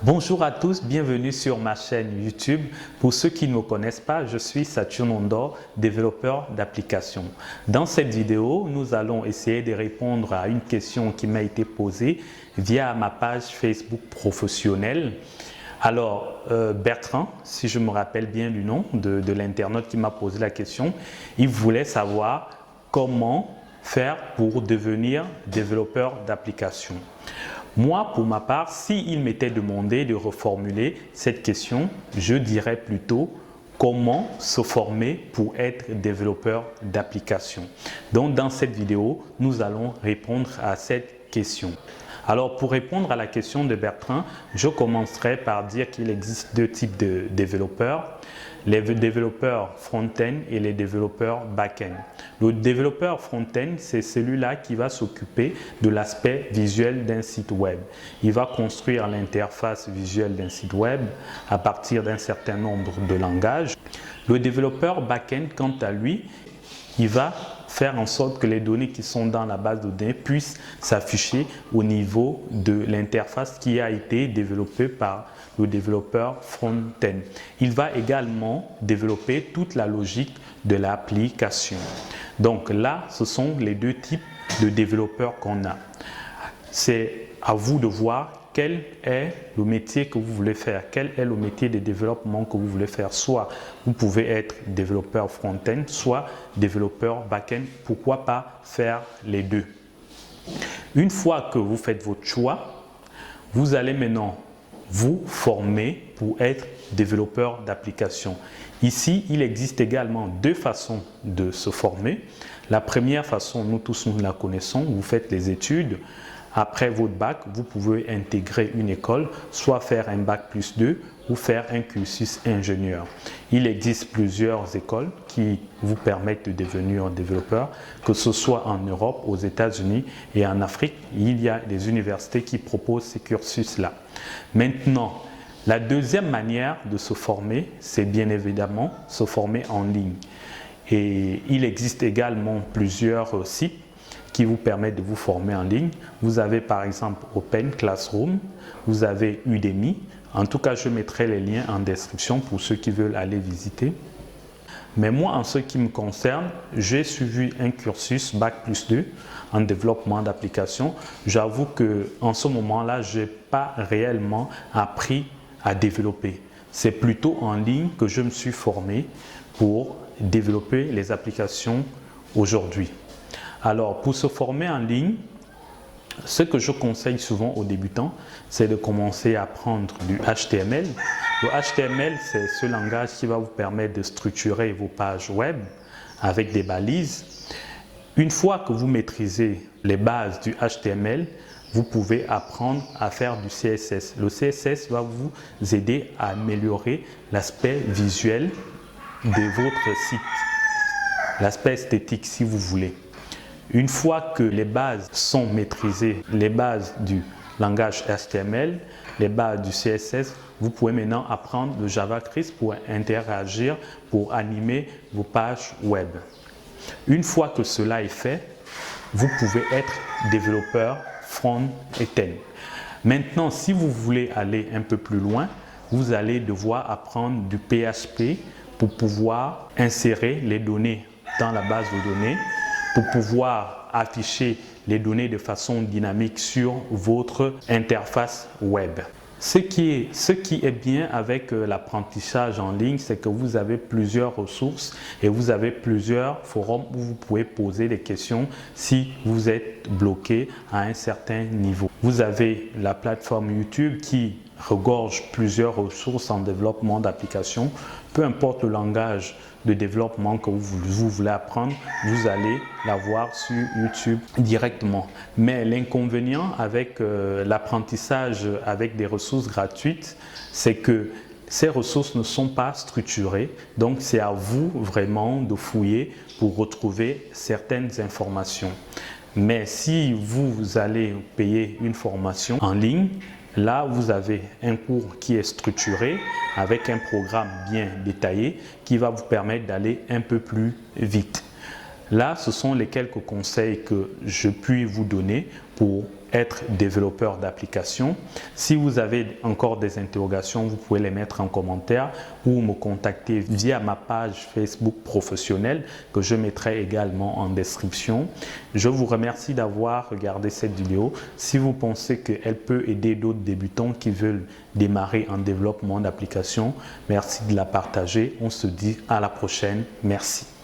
Bonjour à tous, bienvenue sur ma chaîne YouTube. Pour ceux qui ne me connaissent pas, je suis Saturne Ondor, développeur d'applications. Dans cette vidéo, nous allons essayer de répondre à une question qui m'a été posée via ma page Facebook professionnelle. Alors, Bertrand, si je me rappelle bien du nom de l'internaute qui m'a posé la question, il voulait savoir comment faire pour devenir développeur d'applications. Moi, pour ma part, s'il m'était demandé de reformuler cette question, je dirais plutôt comment se former pour être développeur d'applications. Donc, dans cette vidéo, nous allons répondre à cette question. Alors, pour répondre à la question de Bertrand, je commencerai par dire qu'il existe deux types de développeurs. Les développeurs front-end et les développeurs back-end. Le développeur front-end, c'est celui-là qui va s'occuper de l'aspect visuel d'un site web. Il va construire l'interface visuelle d'un site web à partir d'un certain nombre de langages. Le développeur back-end, quant à lui, il va faire en sorte que les données qui sont dans la base de données puissent s'afficher au niveau de l'interface qui a été développée par le développeur front-end. Il va également développer toute la logique de l'application. Donc là, ce sont les deux types de développeurs qu'on a. C'est à vous de voir quel est le métier que vous voulez faire, quel est le métier de développement que vous voulez faire. Soit vous pouvez être développeur front-end, soit développeur back-end. Pourquoi pas faire les deux? Une fois que vous faites votre choix, vous allez maintenant vous former pour être développeur d'application. Ici, il existe également deux façons de se former. La première façon, nous tous nous la connaissons, vous faites les études. Après votre bac, vous pouvez intégrer une école, soit faire un bac plus 2 ou faire un cursus ingénieur. Il existe plusieurs écoles qui vous permettent de devenir développeur, que ce soit en Europe, aux États-Unis et en Afrique. Il y a des universités qui proposent ces cursus-là. Maintenant, la deuxième manière de se former, c'est bien évidemment se former en ligne. Et il existe également plusieurs sites qui vous permettent de vous former en ligne. Vous avez par exemple Open Classroom, vous avez Udemy. En tout cas, je mettrai les liens en description pour ceux qui veulent aller visiter. Mais moi, en ce qui me concerne, j'ai suivi un cursus Bac plus 2 en développement d'applications. J'avoue qu'en ce moment-là, je n'ai pas réellement appris à développer. C'est plutôt en ligne que je me suis formé pour développer les applications aujourd'hui. Alors, pour se former en ligne, ce que je conseille souvent aux débutants, c'est de commencer à apprendre du HTML. Le HTML, c'est ce langage qui va vous permettre de structurer vos pages web avec des balises. Une fois que vous maîtrisez les bases du HTML, vous pouvez apprendre à faire du CSS. Le CSS va vous aider à améliorer l'aspect visuel de votre site, l'aspect esthétique si vous voulez. Une fois que les bases sont maîtrisées, les bases du langage HTML, les bases du CSS, vous pouvez maintenant apprendre le JavaScript pour interagir, pour animer vos pages web. Une fois que cela est fait, vous pouvez être développeur front-end. Maintenant, si vous voulez aller un peu plus loin, vous allez devoir apprendre du PHP pour pouvoir insérer les données dans la base de données, pour pouvoir afficher les données de façon dynamique sur votre interface web. Ce qui est bien avec l'apprentissage en ligne, c'est que vous avez plusieurs ressources et vous avez plusieurs forums où vous pouvez poser des questions si vous êtes bloqué à un certain niveau. Vous avez la plateforme YouTube qui regorge plusieurs ressources en développement d'applications. Peu importe le langage de développement que vous voulez apprendre, vous allez l'avoir sur YouTube directement. Mais l'inconvénient avec l'apprentissage avec des ressources gratuites, c'est que ces ressources ne sont pas structurées. Donc, c'est à vous vraiment de fouiller pour retrouver certaines informations. Mais si vous allez payer une formation en ligne, là, vous avez un cours qui est structuré avec un programme bien détaillé qui va vous permettre d'aller un peu plus vite. Là, ce sont les quelques conseils que je puis vous donner pour être développeur d'applications. Si vous avez encore des interrogations, vous pouvez les mettre en commentaire ou me contacter via ma page Facebook professionnelle que je mettrai également en description. Je vous remercie d'avoir regardé cette vidéo. Si vous pensez qu'elle peut aider d'autres débutants qui veulent démarrer en développement d'applications, merci de la partager. On se dit à la prochaine. Merci.